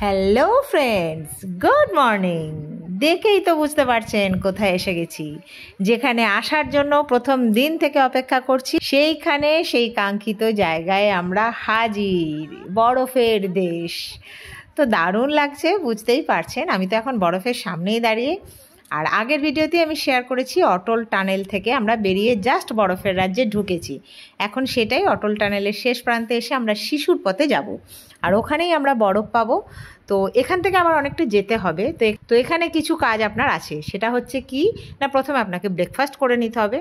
Hello friends, good morning. দেখেই তো বুঝতে পারছেন কোথায় এসে গেছি। যেখানে আসার জন্য প্রথম দিন থেকে অপেক্ষা করছি, সেইখানে সেই কাঙ্ক্ষিত জায়গায় আমরা হাজির। বরফের দেশ। তো দারুণ লাগছে, বুঝতেই পারছেন। আমি তো এখন বরফের সামনেই দাঁড়িয়ে। আর আগের ভিডিওতে আমি শেয়ার করেছি অটল টানেল থেকে আমরা বেরিয়ে জাস্ট বরফের রাজ্যে ঢুকেছি। এখন সেটাই, অটল টানেলের শেষ প্রান্তে এসে আমরা শিশুর পথে যাব, আর ওখানেই আমরা বরফ পাবো। তো এখান থেকে আমার অনেকটা যেতে হবে। তো এখানে কিছু কাজ আপনার আছে। সেটা হচ্ছে কি না, প্রথমে আপনাকে ব্রেকফাস্ট করে নিতে হবে।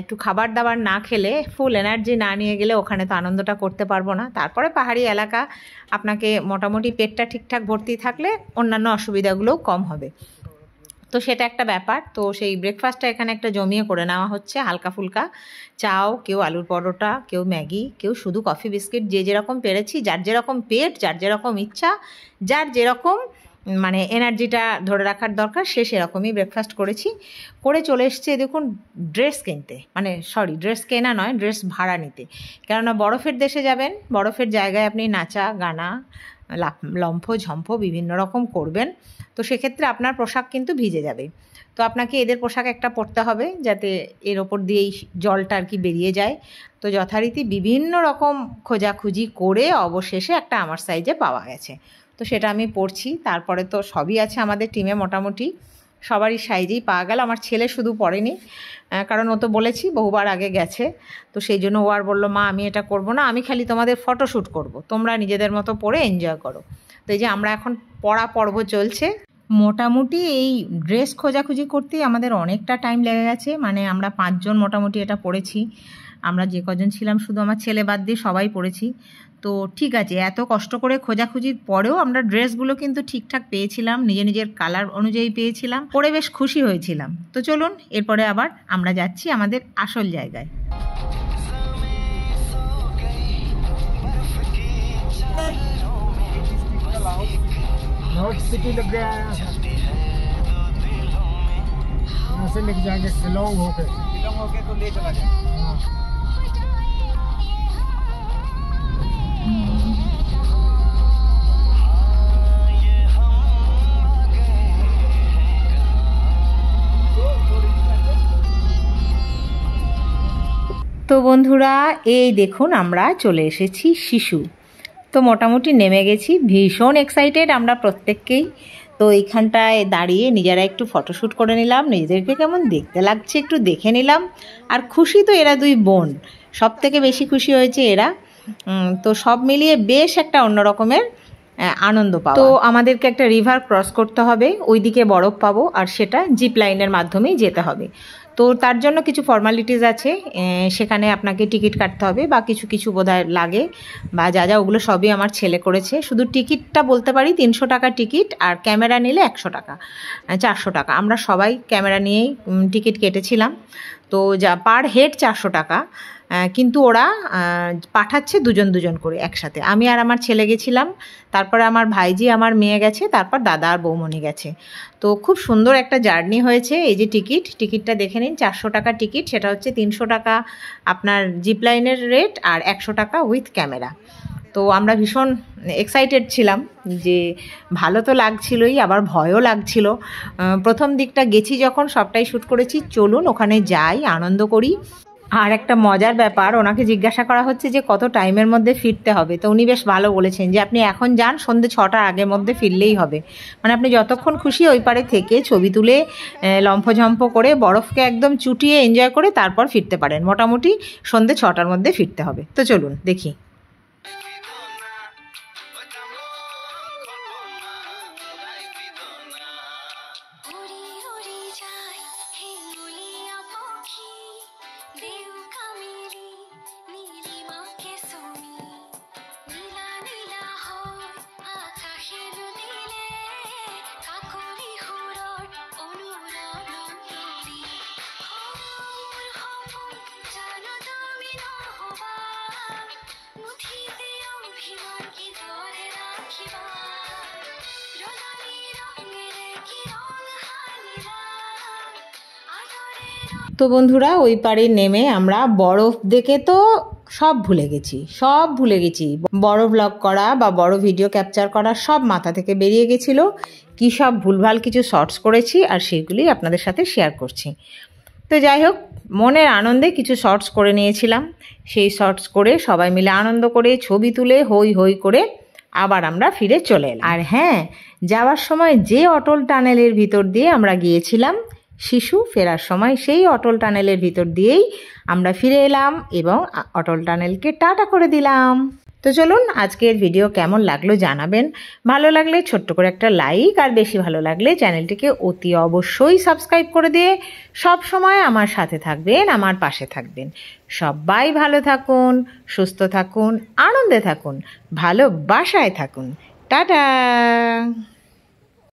একটু খাবার দাবার না খেলে, ফুল এনার্জি না নিয়ে গেলে ওখানে তো আনন্দটা করতে পারবো না। তারপরে পাহাড়ি এলাকা, আপনাকে মোটামুটি পেটটা ঠিকঠাক ভর্তি থাকলে অন্যান্য অসুবিধাগুলোও কম হবে। তো সেটা একটা ব্যাপার। তো সেই ব্রেকফাস্টটা এখানে একটা জমিয়ে করে নেওয়া হচ্ছে, হালকা ফুলকা চাও, কেউ আলুর পরোটা, কেউ ম্যাগি, কেউ শুধু কফি বিস্কিট, যে যেরকম পেরেছি, যার যেরকম পেট, যার যেরকম ইচ্ছা, যার যেরকম মানে এনার্জিটা ধরে রাখার দরকার, সে সেরকমই ব্রেকফাস্ট করেছি। করে চলে এসছে দেখুন ড্রেস কিনতে, মানে সরি, ড্রেস কেনা নয়, ড্রেস ভাড়া নিতে। কেননা বরফের দেশে যাবেন, বরফের জায়গায় আপনি নাচা গানা লম্ফ ঝম্প বিভিন্ন রকম করবেন। তো সেক্ষেত্রে আপনার পোশাক কিন্তু ভিজে যাবে। তো আপনাকে এদের পোশাক একটা পরতে হবে, যাতে এর ওপর দিয়েই জলটা আর কি বেরিয়ে যায়। তো যথারীতি বিভিন্ন রকম খোঁজাখুঁজি করে অবশেষে একটা আমার সাইজে পাওয়া গেছে। তো সেটা আমি পরছি। তারপরে তো সবই আছে আমাদের টিমে, মোটামুটি সবারই সাইজেই পাওয়া গেল। আমার ছেলে শুধু পরেনি, কারণ ও তো বলেছি বহুবার আগে গেছে। তো সেই জন্য ও আর বললো, মা আমি এটা করব না, আমি খালি তোমাদের ফটোশ্যুট করব, তোমরা নিজেদের মতো পরে এনজয় করো। তো এই যে আমরা এখন পড়া পর্ব চলছে। মোটামুটি এই ড্রেস খোঁজাখুঁজি করতেই আমাদের অনেকটা টাইম লেগে গেছে। মানে আমরা 5 জন মোটামুটি এটা পড়েছি। আমরা যে কজন ছিলাম, শুধু আমার ছেলে বাদ দিয়ে সবাই পড়েছি। তো ঠিক আছে, এত কষ্ট করে খোঁজাখুঁজির পরেও আমরা ড্রেসগুলো কিন্তু ঠিকঠাক পেয়েছিলাম, নিজের কালার অনুযায়ী পেয়েছিলাম, পরে বেশ খুশি হয়েছিলাম। তো চলুন এরপরে আবার আমরা যাচ্ছি আমাদের আসল জায়গায়। सिटी लग गया है, यहाँ से लिख जाएंगे शिलोंग होके तो ले चला जाए। তো বন্ধুরা, এই দেখুন আমরা চলে এসেছি শিশু। তো মোটামুটি নেমে গেছি, ভীষণ এক্সাইটেড আমরা প্রত্যেককেই। তো এইখানটায় দাঁড়িয়ে নিজেরা একটু ফটোশ্যুট করে নিলাম, নিজেদেরকে কেমন দেখতে লাগছে একটু দেখে নিলাম। আর খুশি তো এরা দুই বোন, সব থেকে বেশি খুশি হয়েছে এরা। তো সব মিলিয়ে বেশ একটা অন্য রকমের আনন্দ পাওয়া। তো আমাদেরকে একটা রিভার ক্রস করতে হবে, ওইদিকে বরফ পাবো, আর সেটা জিপ লাইনের মাধ্যমেই যেতে হবে। তো তার জন্য কিছু ফর্মালিটিস আছে, সেখানে আপনাকে টিকিট কাটতে হবে, বা কিছু কিছু বোধহয় লাগে, বা যা ওগুলো সবই আমার ছেলে করেছে। শুধু টিকিটটা বলতে পারি 300 টাকা টিকিট, আর ক্যামেরা নিলে 100 টাকা, 400 টাকা। আমরা সবাই ক্যামেরা নিয়েই টিকিট কেটেছিলাম। তো যা পার হেড 400 টাকা, কিন্তু ওরা পাঠাচ্ছে দুজন দুজন করে একসাথে। আমি আর আমার ছেলে গেছিলাম, তারপরে আমার ভাইজি আমার মেয়ে গেছে, তারপর দাদা আর বৌমনি গেছে। তো খুব সুন্দর একটা জার্নি হয়েছে। এই যে টিকিটটা দেখে নিন, 400 টাকা টিকিট, সেটা হচ্ছে 300 টাকা আপনার জিপলাইনের রেট, আর 100 টাকা উইথ ক্যামেরা। তো আমরা ভীষণ এক্সাইটেড ছিলাম, যে ভালো তো লাগছিলই, আবার ভয়ও লাগছিল। প্রথম দিকটা গেছি যখন, সবটাই শ্যুট করেছি। চলুন ওখানে যাই, আনন্দ করি। আর একটা মজার ব্যাপার, ওনাকে জিজ্ঞাসা করা হচ্ছে যে কত টাইমের মধ্যে ফিরতে হবে। তো উনি বেশ ভালো বলেছেন যে আপনি এখন যান, সন্ধ্যে 6টার আগের মধ্যে ফিরলেই হবে। মানে আপনি যতক্ষণ খুশি ওই পারে থেকে ছবি তুলে লম্ফঝম্প করে বরফকে একদম চুটিয়ে এনজয় করে তারপর ফিরতে পারেন। মোটামুটি সন্ধ্যে 6টার মধ্যে ফিরতে হবে। তো চলুন দেখি। তো বন্ধুরা, ওই পারে নেমে আমরা বরফ দেখে তো সব ভুলে গেছি বড় ব্লগ করা বা বড় ভিডিও ক্যাপচার করা সব মাথা থেকে বেরিয়ে গেছিল। কি সব ভুলভাল কিছু শর্টস করেছি আর সেগুলি আপনাদের সাথে শেয়ার করছি। তো যাই হোক, মনের আনন্দে কিছু শর্টস করে নিয়েছিলাম। সেই শর্টস করে সবাই মিলে আনন্দ করে ছবি তুলে হই হই করে আবার আমরা ফিরে চলে এলাম। আর হ্যাঁ, যাওয়ার সময় যে অটল টানেলের ভিতর দিয়ে আমরা গিয়েছিলাম, শিশু ফেরার সময় সেই অটল টানেলের ভিতর দিয়েই আমরা ফিরে এলাম এবং অটল টানেলকে টাটা করে দিলাম। তো চলুন, আজকের ভিডিও কেমন লাগলো জানাবেন। ভালো লাগলে ছোট্ট করে একটা লাইক, আর বেশি ভালো লাগলে চ্যানেলটিকে অতি অবশ্যই সাবস্ক্রাইব করে দিয়ে সব সময় আমার সাথে থাকবেন, আমার পাশে থাকবেন। সবাই ভালো থাকুন, সুস্থ থাকুন, আনন্দে থাকুন, ভালোবাসায় থাকুন। টাটা।